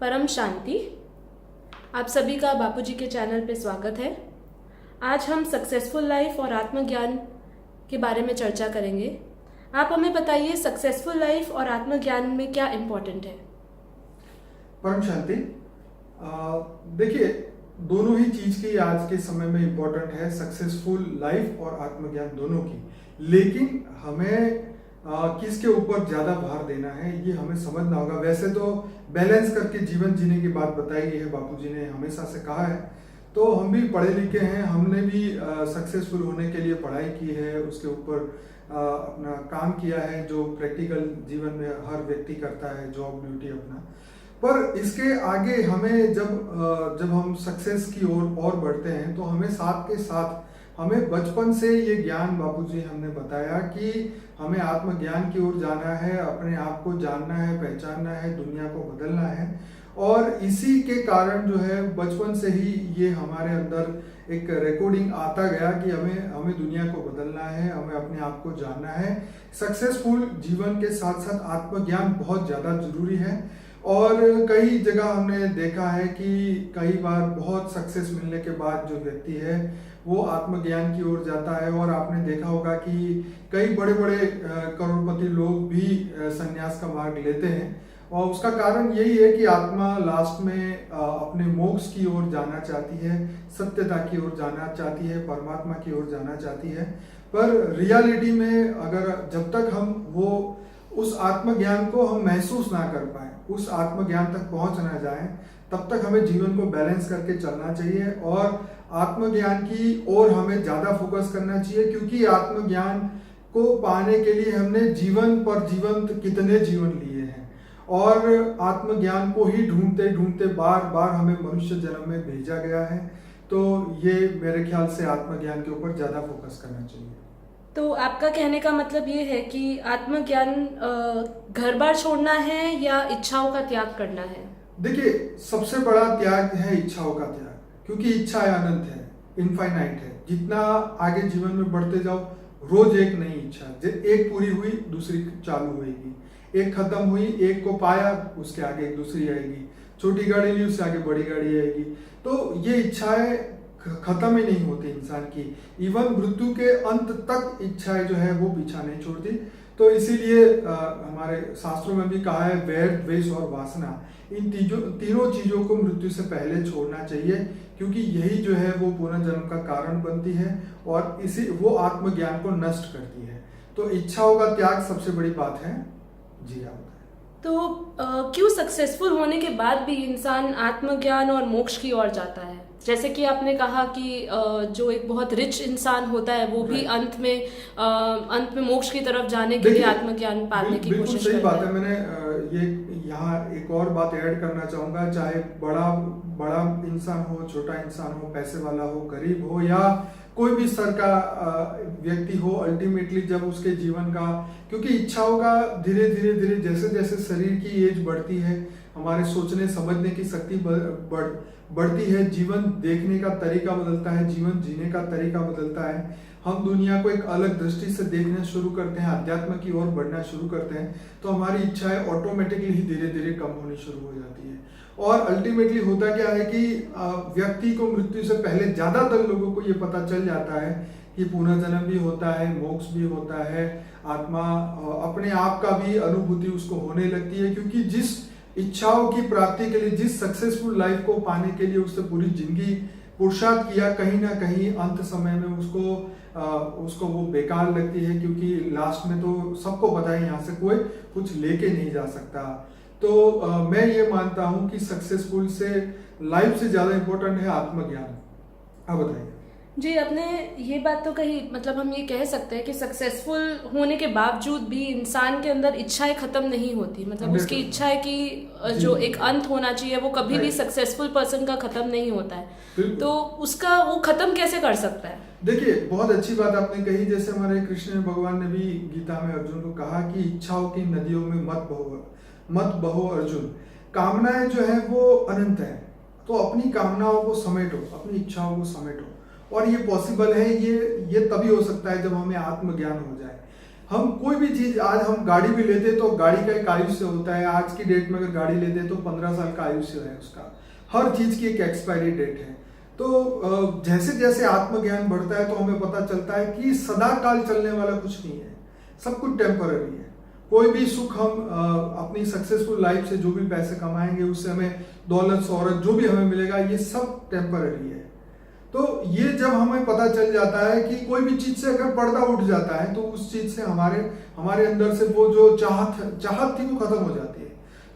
परम शांति। आप सभी का बापूजी के चैनल पे स्वागत है। आज हम सक्सेसफुल लाइफ और आत्मज्ञान के बारे में चर्चा करेंगे। आप हमें बताइए, सक्सेसफुल लाइफ और आत्मज्ञान में क्या इम्पोर्टेंट है? परम शांति। देखिए, दोनों ही चीज की आज के समय में इम्पोर्टेंट है, सक्सेसफुल लाइफ और आत्मज्ञान दोनों की। लेकिन हमें किसके ऊपर ज्यादा भार देना है ये हमें समझना होगा। वैसे तो बैलेंस करके जीवन जीने की बात बताई गई है, बापूजी ने हमेशा से कहा है। तो हम भी पढ़े लिखे हैं, हमने भी सक्सेसफुल होने के लिए पढ़ाई की है, उसके ऊपर अपना काम किया है जो प्रैक्टिकल जीवन में हर व्यक्ति करता है, जॉब ड्यूटी अपना। पर इसके आगे हमें जब हम सक्सेस की ओर और बढ़ते हैं तो हमें साथ के साथ हमें बचपन से ये ज्ञान बापूजी हमने बताया कि हमें आत्मज्ञान की ओर जाना है, अपने आप को जानना है, पहचानना है, दुनिया को बदलना है। और इसी के कारण जो है बचपन से ही ये हमारे अंदर एक रिकॉर्डिंग आता गया कि हमें दुनिया को बदलना है, हमें अपने आप को जानना है। सक्सेसफुल जीवन के साथ साथ आत्मज्ञान बहुत ज़्यादा जरूरी है। और कई जगह हमने देखा है कि कई बार बहुत सक्सेस मिलने के बाद जो व्यक्ति है वो आत्मज्ञान की ओर जाता है। और आपने देखा होगा कि कई बड़े बड़े करोड़पति लोग भी संन्यास का मार्ग लेते हैं। और उसका कारण यही है कि आत्मा लास्ट में अपने मोक्ष की ओर जाना चाहती है, सत्यता की ओर जाना चाहती है, परमात्मा की ओर जाना चाहती है। पर रियलिटी में अगर जब तक हम वो उस आत्मज्ञान को हम महसूस ना कर पाए, उस आत्मज्ञान तक पहुंच ना जाए, तब तक हमें जीवन को बैलेंस करके चलना चाहिए और आत्मज्ञान की ओर हमें ज्यादा फोकस करना चाहिए। क्योंकि आत्मज्ञान को पाने के लिए हमने जीवन पर जीवंत कितने जीवन लिए हैं और आत्मज्ञान को ही ढूंढते ढूंढते बार बार हमें मनुष्य जन्म में भेजा गया है। तो ये मेरे ख्याल से आत्मज्ञान के ऊपर ज्यादा फोकस करना चाहिए। तो आपका कहने का मतलब ये है कि आत्मज्ञान घर बार छोड़ना है या इच्छाओं का त्याग करना है? देखिए, सबसे बड़ा त्याग है इच्छाओं का त्याग। क्योंकि इच्छा अनंत है, इनफाइनाइट है। जितना आगे जीवन में बढ़ते जाओ, रोज एक नई इच्छा, एक पूरी हुई दूसरी चालू होगी, एक खत्म हुई, एक को पाया उसके आगे एक दूसरी आएगी, छोटी गाड़ी ली उससे आगे बड़ी गाड़ी आएगी। तो ये इच्छाएं खत्म ही नहीं होती इंसान की। इवन मृत्यु के अंत तक इच्छाएं जो है वो पीछा नहीं छोड़ती। तो इसीलिए हमारे शास्त्रों में भी कहा है, वैर, द्वेष और वासना, इन तीनों चीजों को मृत्यु से पहले छोड़ना चाहिए। क्योंकि यही जो है वो पुनर्जन्म का कारण बनती है और इसी वो आत्मज्ञान को नष्ट करती है। तो इच्छाओं का त्याग सबसे बड़ी बात है। जी आप। तो क्यों सक्सेसफुल होने के बाद भी इंसान आत्मज्ञान और मोक्ष की ओर जाता है? जैसे कि आपने कहा कि जो एक बहुत रिच इंसान होता है वो भी अंत में मोक्ष की तरफ जाने के लिए आत्मज्ञान पाने की कोशिश करता है। सही बात है। मैंने ये यहाँ एक और बात ऐड करना चाहूंगा। चाहे बड़ा इंसान हो, छोटा इंसान हो, पैसे वाला हो, गरीब हो या कोई भी स्तर का व्यक्ति हो, अल्टीमेटली जब उसके जीवन का, क्योंकि इच्छाओं का धीरे धीरे जैसे जैसे शरीर की एज बढ़ती है, हमारे सोचने समझने की शक्ति बढ़ती है, जीवन देखने का तरीका बदलता है, जीवन जीने का तरीका बदलता है, हम दुनिया को एक अलग दृष्टि से देखना शुरू करते हैं, अध्यात्म की ओर बढ़ना शुरू करते हैं, तो हमारी इच्छाएं ऑटोमेटिकली ही धीरे धीरे कम होनी शुरू हो जाती है। और अल्टीमेटली होता क्या है कि व्यक्ति को मृत्यु से पहले ज्यादातर लोगों को ये पता चल जाता है कि पुनर्जन्म भी होता है, मोक्ष भी होता है, आत्मा अपने आप का भी अनुभूति उसको होने लगती है। क्योंकि जिस इच्छाओं की प्राप्ति के लिए, जिस सक्सेसफुल लाइफ को पाने के लिए उसने पूरी जिंदगी पुरुषार्थ किया, कहीं ना कहीं अंत समय में उसको वो बेकार लगती है। क्योंकि लास्ट में तो सबको पता है यहाँ से कोई कुछ लेके नहीं जा सकता। तो मैं ये मानता हूँ कि सक्सेसफुल से लाइफ से ज्यादा इंपॉर्टेंट है आत्मज्ञान। आप बताइए। जी, आपने ये बात तो कही, मतलब हम ये कह सकते हैं कि सक्सेसफुल होने के बावजूद भी इंसान के अंदर इच्छाएं खत्म नहीं होती। मतलब उसकी इच्छा है कि जो एक अंत होना चाहिए वो कभी भी सक्सेसफुल पर्सन का खत्म नहीं होता है। तो उसका वो खत्म कैसे कर सकता है? देखिए, बहुत अच्छी बात आपने कही। जैसे हमारे कृष्ण भगवान ने भी गीता में अर्जुन को कहा कि इच्छाओं की नदियों में मत बहो अर्जुन। कामनाएं जो है वो अनंत है, तो अपनी कामनाओं को समेटो, अपनी इच्छाओं को समेटो। और ये पॉसिबल है, ये तभी हो सकता है जब हमें आत्मज्ञान हो जाए। हम कोई भी चीज, आज हम गाड़ी भी लेते हैं तो गाड़ी का एक आयुष्य होता है। आज की डेट में अगर गाड़ी लेते हैं तो 15 साल का आयुष्य है उसका। हर चीज की एक एक्सपायरी डेट है। तो जैसे जैसे आत्मज्ञान बढ़ता है तो हमें पता चलता है कि सदा काल चलने वाला कुछ नहीं है, सब कुछ टेम्पररी है। कोई भी सुख हम अपनी सक्सेसफुल लाइफ से जो भी पैसे कमाएंगे, उससे हमें दौलत शोहरत जो भी हमें मिलेगा, ये सब टेम्पररी है। तो ये जब हमें पता चल जाता है कि कोई भी चीज से अगर पर्दा उठ जाता है तो उस चीज से हमारे अंदर से वो जो चाहत थी वो खत्म हो जाती है।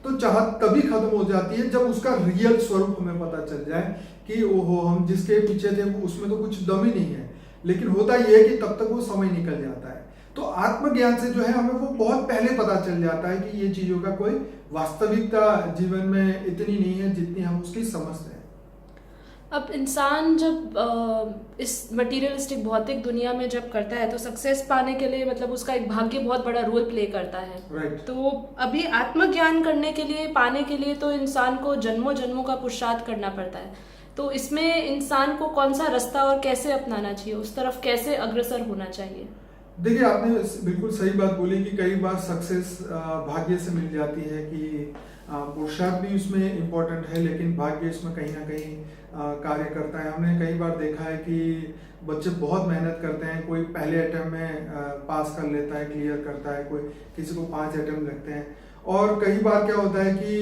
तो चाहत तभी खत्म हो जाती है जब उसका रियल स्वरूप हमें पता चल जाए कि ओहो, हम जिसके पीछे थे उसमें तो कुछ दम ही नहीं है। लेकिन होता यह है कि तब तक वो समय निकल जाता है। तो आत्मज्ञान से जो है हमें वो बहुत पहले पता चल जाता है कि ये चीजों का कोई वास्तविकता जीवन में इतनी नहीं है जितनी हम उसकी समझते हैं। अब इंसान जब इस मटेरियलिस्टिक भौतिक दुनिया में जब करता है तो सक्सेस पाने के लिए मतलब उसका एक भाग्य बहुत बड़ा रोल प्ले करता है। Right. तो अभी आत्मज्ञान करने के लिए, पाने के लिए तो इंसान को जन्मों जन्मों का पुरुषार्थ करना पड़ता है। तो इसमें इंसान को कौन सा रास्ता और कैसे अपनाना चाहिए, उस तरफ कैसे अग्रसर होना चाहिए? देखिए, आपने बिल्कुल सही बात बोली कि कई बार सक्सेस भाग्य से मिल जाती है, कि पुरुषार्थ भी उसमें इम्पोर्टेंट है लेकिन भाग्य इसमें कहीं ना कहीं कार्य करता है। हमने कई बार देखा है कि बच्चे बहुत मेहनत करते हैं, कोई पहले अटेम्प्ट में पास कर लेता है, क्लियर करता है, कोई किसी को 5 अटेम्प्ट लगते हैं। और कई बार क्या होता है कि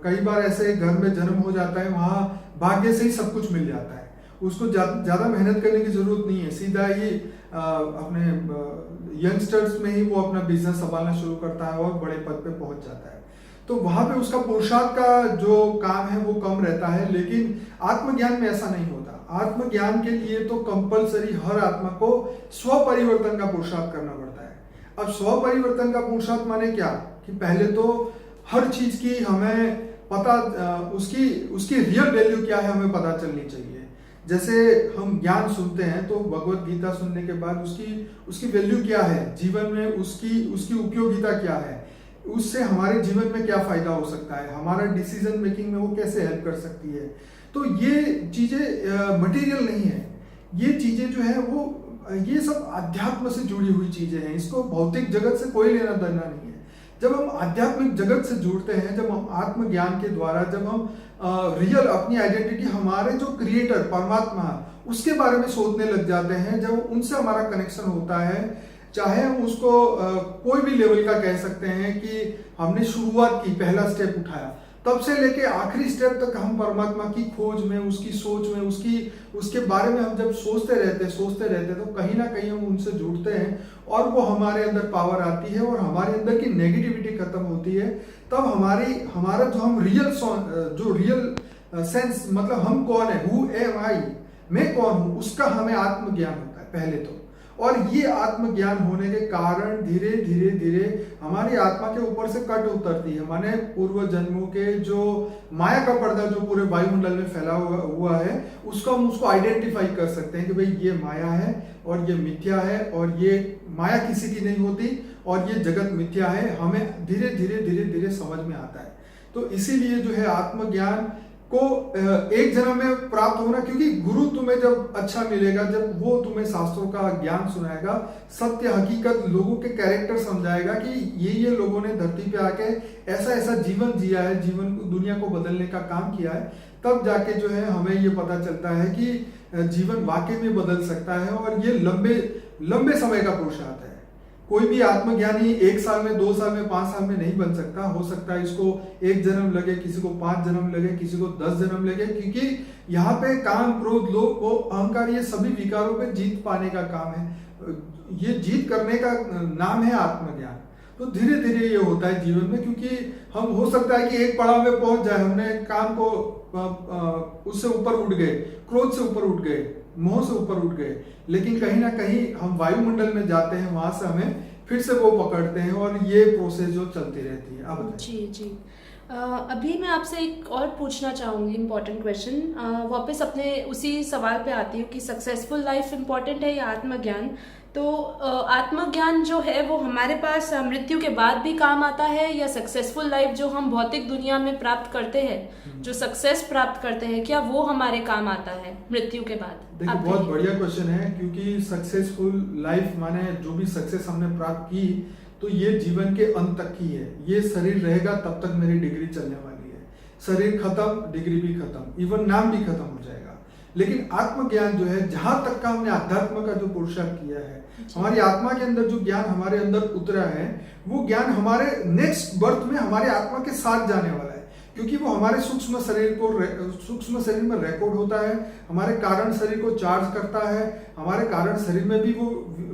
कई बार ऐसे घर में जन्म हो जाता है, वहाँ भाग्य से ही सब कुछ मिल जाता है, उसको ज़्यादा मेहनत करने की जरूरत नहीं है। सीधा ही अपने यंगस्टर्स में ही वो अपना बिजनेस संभालना शुरू करता है और बड़े पद पे पहुंच जाता है। तो वहां पे उसका पुरुषार्थ का जो काम है वो कम रहता है। लेकिन आत्मज्ञान में ऐसा नहीं होता। आत्मज्ञान के लिए तो कंपलसरी हर आत्मा को स्व परिवर्तन का पुरुषार्थ करना पड़ता है। अब स्व परिवर्तन का पुरुषार्थ माने क्या, कि पहले तो हर चीज की हमें पता, उसकी रियल वैल्यू क्या है हमें पता चलनी चाहिए। जैसे हम ज्ञान सुनते हैं तो भगवत गीता सुनने के बाद उसकी वैल्यू क्या है जीवन में, उसकी उपयोगिता क्या है, उससे हमारे जीवन में क्या फायदा हो सकता है, हमारा डिसीजन मेकिंग में वो कैसे हेल्प कर सकती है। तो ये चीजें मटेरियल नहीं है, ये चीजें जो है वो ये सब अध्यात्म से जुड़ी हुई चीजें हैं। इसको भौतिक जगत से कोई लेना देना नहीं है। जब हम आध्यात्मिक जगत से जुड़ते हैं, जब हम आत्मज्ञान के द्वारा, जब हम रियल अपनी आइडेंटिटी, हमारे जो क्रिएटर परमात्मा उसके बारे में सोचने लग जाते हैं, जब उनसे हमारा कनेक्शन होता है, चाहे हम उसको कोई भी लेवल का कह सकते हैं कि हमने शुरुआत की, पहला स्टेप उठाया, तब से लेके आखिरी स्टेप तक हम परमात्मा की खोज में, उसकी सोच में, उसके बारे में हम जब सोचते रहते तो कहीं ना कहीं हम उनसे जुड़ते हैं और वो हमारे अंदर पावर आती है और हमारे अंदर की नेगेटिविटी खत्म होती है। तब हमारा जो हम रियल सेंस, मतलब हम कौन है, हु एम आई, मैं कौन हूं, उसका हमें आत्मज्ञान होता है पहले तो। और ये आत्मज्ञान होने के कारण धीरे धीरे हमारी आत्मा के ऊपर से कट उतरती है। माने पूर्व जन्मों के जो माया का पर्दा जो पूरे वायुमंडल में फैला हुआ है, हम उसको आइडेंटिफाई कर सकते हैं कि भाई ये माया है और ये मिथ्या है, और ये माया किसी की नहीं होती और ये जगत मिथ्या है। हमें धीरे धीरे समझ में आता है। तो इसीलिए जो है आत्मज्ञान को एक जन्म में प्राप्त होना, क्योंकि गुरु तुम्हें जब अच्छा मिलेगा, जब वो तुम्हें शास्त्रों का ज्ञान सुनाएगा, सत्य हकीकत, लोगों के कैरेक्टर समझाएगा कि ये लोगों ने धरती पे आके ऐसा जीवन जिया है, जीवन को, दुनिया को बदलने का काम किया है, तब जाके जो है हमें ये पता चलता है कि जीवन वाकई में बदल सकता है। और ये लंबे समय का पुरुषार्थ है। कोई भी आत्मज्ञानी 1 साल में, 2 साल में, 5 साल में नहीं बन सकता। हो सकता है इसको 1 जन्म लगे, किसी को 5 जन्म लगे, किसी को 10 जन्म लगे, क्योंकि यहाँ पे काम, क्रोध, लोभ, अहंकार, ये सभी विकारों पे जीत पाने का काम है। ये जीत करने का नाम है आत्मज्ञान। तो धीरे धीरे ये होता है जीवन में, क्योंकि हम, हो सकता है कि एक पड़ाव में पहुंच जाए, हमने काम को उससे ऊपर उठ गए, क्रोध से ऊपर उठ गए, मोह से ऊपर उठ गए, लेकिन कहीं ना कहीं हम वायुमंडल में जाते हैं, वहां से हमें फिर से वो पकड़ते हैं और ये प्रोसेस जो चलती रहती है। अब जी अभी मैं आपसे एक और पूछना चाहूँगी इम्पोर्टेंट क्वेश्चन। वापस अपने उसी सवाल पे आती हूँ कि सक्सेसफुल लाइफ इम्पोर्टेंट है या आत्मज्ञान। तो आत्मज्ञान जो है वो हमारे पास मृत्यु के बाद भी काम आता है, या सक्सेसफुल लाइफ जो हम भौतिक दुनिया में प्राप्त करते हैं, जो सक्सेस प्राप्त करते हैं, क्या वो हमारे काम आता है मृत्यु के बाद? देखिए, बहुत बढ़िया क्वेश्चन है, क्योंकि सक्सेसफुल लाइफ माने जो भी सक्सेस हमने प्राप्त की तो ये जीवन के अंत तक की है। ये शरीर रहेगा तब तक मेरी डिग्री चलने वाली है, शरीर खत्म डिग्री भी खत्म, इवन नाम भी खत्म हो जाएगा। लेकिन आत्मज्ञान जो है, जहां तक का हमने अध्यात्म का जो पुरुषार्थ किया है, हमारी आत्मा के अंदर जो ज्ञान हमारे अंदर उतरा है, वो ज्ञान हमारे नेक्स्ट बर्थ में हमारे आत्मा के साथ जाने वाला है, क्योंकि वो हमारे सूक्ष्म शरीर में रिकॉर्ड होता है, हमारे कारण शरीर को चार्ज करता है, हमारे कारण शरीर में भी वो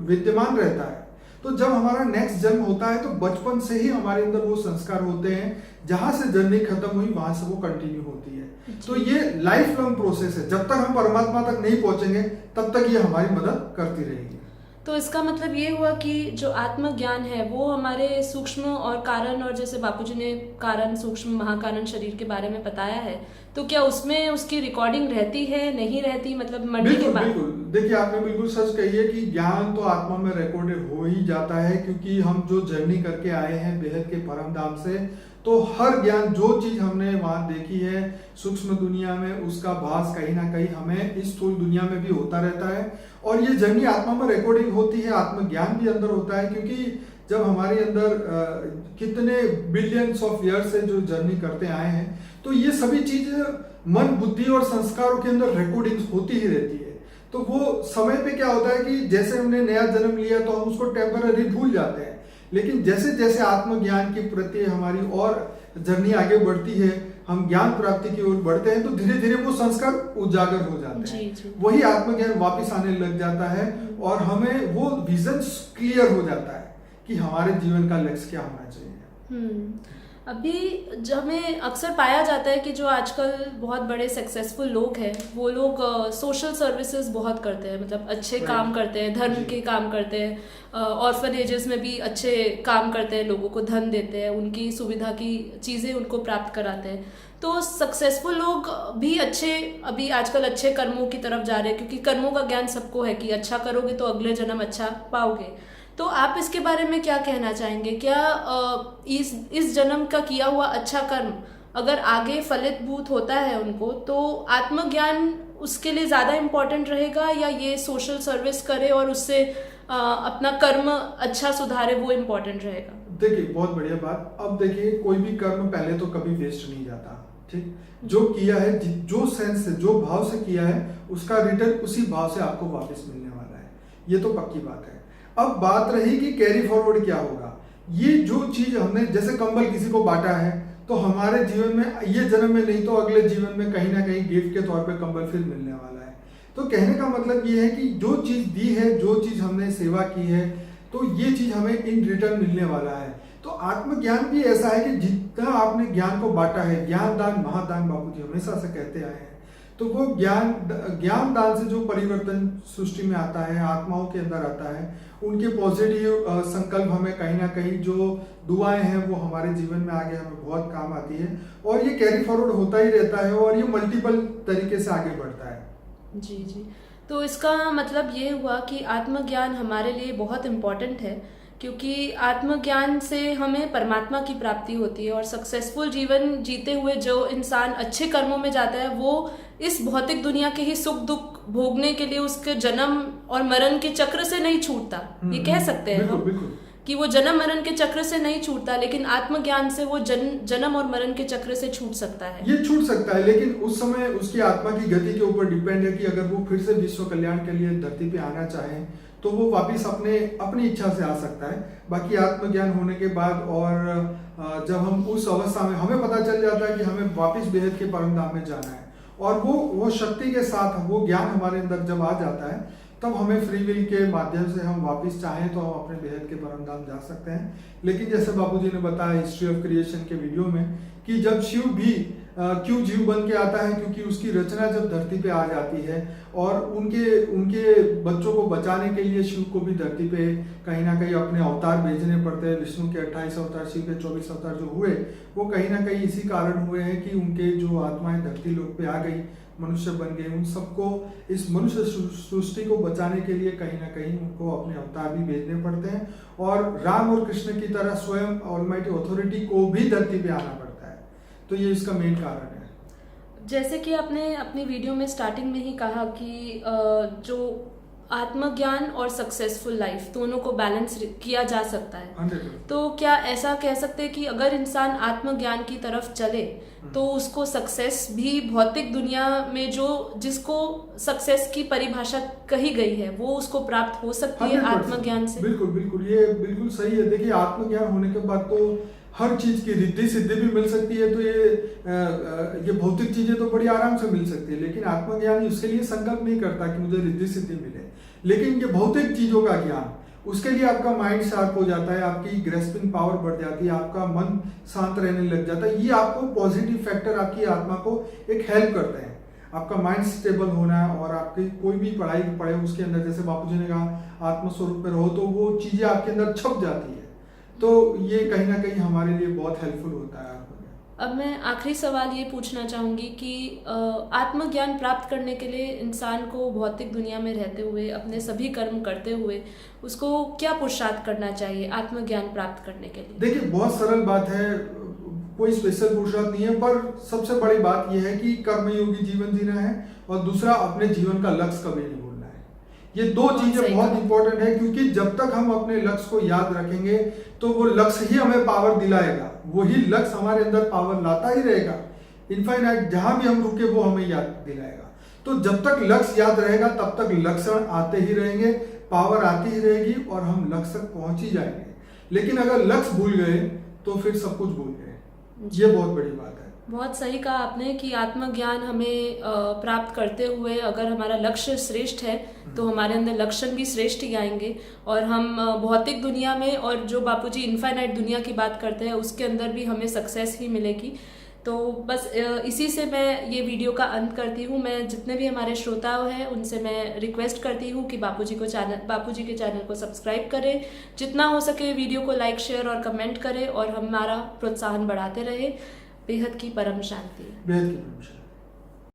विद्यमान रहता है। तो जब हमारा नेक्स्ट जन्म होता है तो बचपन से ही हमारे अंदर वो संस्कार होते हैं, जहां से जर्नी खत्म हुई वहां से वो कंटिन्यू होती है। तो ये लाइफ लॉन्ग प्रोसेस है, जब तक हम परमात्मा तक नहीं पहुंचेंगे तब तक ये हमारी मदद करती रहेगी। तो इसका मतलब ये हुआ कि जो आत्मज्ञान है वो हमारे सूक्ष्म और कारण, और जैसे बापूजी ने कारण, सूक्ष्म, महाकारण शरीर के बारे में बताया है, तो क्या उसमें उसकी रिकॉर्डिंग रहती है, नहीं रहती, मतलब मरने के बाद? बिल्कुल, देखिए आपने बिल्कुल सच कही है कि ज्ञान तो आत्मा में रिकॉर्डेड हो ही जाता है, क्योंकि हम जो जर्नी करके आए हैं बेहद के परम धाम से, तो हर ज्ञान, जो चीज हमने वहां देखी है सूक्ष्म दुनिया में, उसका भास कहीं ना कहीं हमें इस स्थूल दुनिया में भी होता रहता है। और ये जर्नी आत्मा में रिकॉर्डिंग होती है, आत्मज्ञान भी अंदर होता है, क्योंकि जब हमारे अंदर कितने बिलियंस ऑफ ईयर्स से जो जर्नी करते आए हैं, तो ये सभी चीज मन, बुद्धि और संस्कारों के अंदर रिकॉर्डिंग होती ही रहती है। तो वो समय पे क्या होता है कि जैसे हमने नया जन्म लिया तो हम उसको टेम्पररी भूल जाते हैं, लेकिन जैसे जैसे आत्मज्ञान के प्रति हमारी और जर्नी आगे बढ़ती है, हम ज्ञान प्राप्ति की ओर बढ़ते हैं, तो धीरे धीरे वो संस्कार उजागर हो जाते हैं, वही आत्मज्ञान वापस आने लग जाता है और हमें वो विजन क्लियर हो जाता है कि हमारे जीवन का लक्ष्य क्या होना चाहिए। अभी जो हमें अक्सर पाया जाता है कि जो आजकल बहुत बड़े सक्सेसफुल लोग हैं, वो लोग सोशल सर्विसेज बहुत करते हैं, मतलब अच्छे काम करते हैं, धर्म के काम करते हैं, ऑर्फनेजेस में भी अच्छे काम करते हैं, लोगों को धन देते हैं, उनकी सुविधा की चीज़ें उनको प्राप्त कराते हैं। तो सक्सेसफुल लोग भी अभी आजकल अच्छे कर्मों की तरफ जा रहे हैं, क्योंकि कर्मों का ज्ञान सबको है कि अच्छा करोगे तो अगले जन्म अच्छा पाओगे। तो आप इसके बारे में क्या कहना चाहेंगे? क्या इस जन्म का किया हुआ अच्छा कर्म अगर आगे फलितभूत होता है उनको, तो आत्मज्ञान उसके लिए ज़्यादा इम्पोर्टेंट रहेगा, या ये सोशल सर्विस करे और उससे अपना कर्म अच्छा सुधारे, वो इम्पोर्टेंट रहेगा? देखिए, बहुत बढ़िया बात। अब देखिए, कोई भी कर्म पहले तो कभी वेस्ट नहीं जाता, ठीक? जो किया है, जो सेंस से, जो भाव से किया है, उसका रिटर्न उसी भाव से आपको वापस मिलने वाला है, ये तो पक्की बात है। अब बात रही कि कैरी फॉरवर्ड क्या होगा। ये जो चीज हमने, जैसे कंबल किसी को बांटा है, तो हमारे जीवन में ये जन्म में नहीं तो अगले जीवन में कहीं ना कहीं गिफ्ट के तौर पे कंबल फिर मिलने वाला है। तो कहने का मतलब ये है कि जो चीज दी है, जो चीज हमने सेवा की है, तो ये चीज हमें इन रिटर्न मिलने वाला है। तो आत्मज्ञान भी ऐसा है कि जितना आपने ज्ञान को बांटा है, ज्ञान दान महादान बापूजी हमेशा से कहते आए हैं, तो वो ज्ञान दान से जो परिवर्तन सृष्टि में आता है, आत्माओं के अंदर आता है, उनके पॉजिटिव संकल्प हमें कहीं ना कहीं, जो दुआएं हैं वो हमारे जीवन में आगे हमें बहुत काम आती है, और ये कैरी फॉरवर्ड होता ही रहता है और ये मल्टीपल तरीके से आगे बढ़ता है। जी जी, तो इसका मतलब ये हुआ कि आत्मज्ञान हमारे लिए बहुत इम्पोर्टेंट है, क्योंकि आत्मज्ञान से हमें परमात्मा की प्राप्ति होती है, और सक्सेसफुल जीवन जीते हुए जो इंसान अच्छे कर्मों में जाता है, वो इस भौतिक दुनिया के ही सुख दुख भोगने के लिए उसके जन्म और मरण के चक्र से नहीं छूटता। ये कह सकते हैं हम कि वो जन्म मरण के चक्र से नहीं छूटता, लेकिन आत्मज्ञान से वो जन्म और मरण के चक्र से छूट सकता है। ये छूट सकता है, लेकिन उस समय उसकी आत्मा की गति के ऊपर डिपेंड है कि अगर वो फिर से विश्व कल्याण के लिए धरती पे आना चाहे तो वो वापिस अपनी इच्छा से आ सकता है। बाकी आत्मज्ञान होने के बाद और जब हम उस अवस्था में हमें पता चल जाता है कि हमें वापिस बेहद के परम धाम में जाना है, और वो शक्ति के साथ वो ज्ञान हमारे अंदर जब आ जाता है, तब हमें फ्री विल के माध्यम से हम वापस चाहें तो हम अपने बेहद के परम धाम जा सकते हैं। लेकिन जैसे बापूजी ने बताया हिस्ट्री ऑफ क्रिएशन के वीडियो में कि जब शिव भी क्यों जीव बन के आता है, क्योंकि उसकी रचना जब धरती पे आ जाती है और उनके उनके बच्चों को बचाने के लिए शिव को भी धरती पे कहीं ना कहीं अपने अवतार भेजने पड़ते हैं। विष्णु के 28 अवतार, शिव के 24 अवतार जो हुए वो कहीं ना कहीं इसी कारण हुए हैं कि उनके जो आत्माएं धरती लोक पे आ गई, मनुष्य बन गए। उन सबको इस मनुष्य सृष्टि को बचाने के लिए कहीं ना कहीं उनको अपने अवतार भी भेजने पड़ते हैं और राम और कृष्ण की तरह स्वयं ऑलमाइटी अथॉरिटी को भी धरती पे आना पड़ता है। तो ये इसका मेन कारण है। जैसे कि आपने अपनी वीडियो में स्टार्टिंग में ही कहा कि जो आत्मज्ञान और सक्सेसफुल लाइफ दोनों को बैलेंस किया जा सकता है। 100%। तो क्या ऐसा कह सकते हैं कि अगर इंसान आत्मज्ञान की तरफ चले तो उसको सक्सेस भी भौतिक दुनिया में जो जिसको सक्सेस की परिभाषा कही गई है वो उसको प्राप्त हो सकती है 100%। आत्मज्ञान से? बिल्कुल बिल्कुल, ये बिल्कुल सही है। देखिए, आत्मज्ञान होने के बाद तो हर चीज की रिद्धि सिद्धि भी मिल सकती है। तो ये भौतिक चीजें तो बड़ी आराम से मिल सकती है, लेकिन आत्मज्ञानी उसके लिए संकल्प नहीं करता कि मुझे रिद्धि सिद्धि मिले। लेकिन ये भौतिक चीजों का ज्ञान, उसके लिए आपका माइंड शार्प हो जाता है, आपकी ग्रेस्पिंग पावर बढ़ जाती है, आपका मन शांत रहने लग जाता है। ये आपको पॉजिटिव फैक्टर आपकी आत्मा को एक हेल्प करते हैं। आपका माइंड स्टेबल होना है और आपकी कोई भी पढ़ाई पढ़े उसके अंदर, जैसे बापूजी ने कहा आत्मस्वरूप में रहो, तो वो चीजें आपके अंदर छप जाती है। तो ये कहीं ना कहीं हमारे लिए बहुत हेल्पफुल होता है। अब मैं आखिरी सवाल ये पूछना चाहूँगी कि आत्मज्ञान प्राप्त करने के लिए इंसान को भौतिक दुनिया में रहते हुए अपने सभी कर्म करते हुए उसको क्या पुरुषार्थ करना चाहिए आत्मज्ञान प्राप्त करने के लिए? देखिए, बहुत सरल बात है, कोई स्पेशल पुरुषार्थ नहीं है, पर सबसे बड़ी बात यह है कि कर्मयोगी जीवन जीना है और दूसरा अपने जीवन का लक्ष्य कभी नहीं भूलना है। ये दो चीजें बहुत इंपॉर्टेंट है, क्योंकि जब तक हम अपने लक्ष्य को याद रखेंगे तो वो लक्ष्य ही हमें पावर दिलाएगा, वही लक्ष्य हमारे अंदर पावर लाता ही रहेगा। इनफाइनाइट जहां भी हम रुके वो हमें याद दिलाएगा। तो जब तक लक्ष्य याद रहेगा तब तक लक्षण आते ही रहेंगे, पावर आती ही रहेगी और हम लक्ष्य तक पहुंच ही जाएंगे। लेकिन अगर लक्ष्य भूल गए तो फिर सब कुछ भूल गए। ये बहुत बड़ी बात है। बहुत सही कहा आपने कि आत्मज्ञान हमें प्राप्त करते हुए अगर हमारा लक्ष्य श्रेष्ठ है तो हमारे अंदर लक्षण भी श्रेष्ठ ही आएंगे और हम भौतिक दुनिया में और जो बापूजी इनफाइनाइट दुनिया की बात करते हैं उसके अंदर भी हमें सक्सेस ही मिलेगी। तो बस इसी से मैं ये वीडियो का अंत करती हूँ। मैं जितने भी हमारे श्रोता हैं उनसे मैं रिक्वेस्ट करती हूँ कि बापूजी के चैनल को सब्सक्राइब करें, जितना हो सके वीडियो को लाइक शेयर और कमेंट करें और हमारा प्रोत्साहन बढ़ाते रहे। बेहद की परम शांति। बेहद की परम शांति।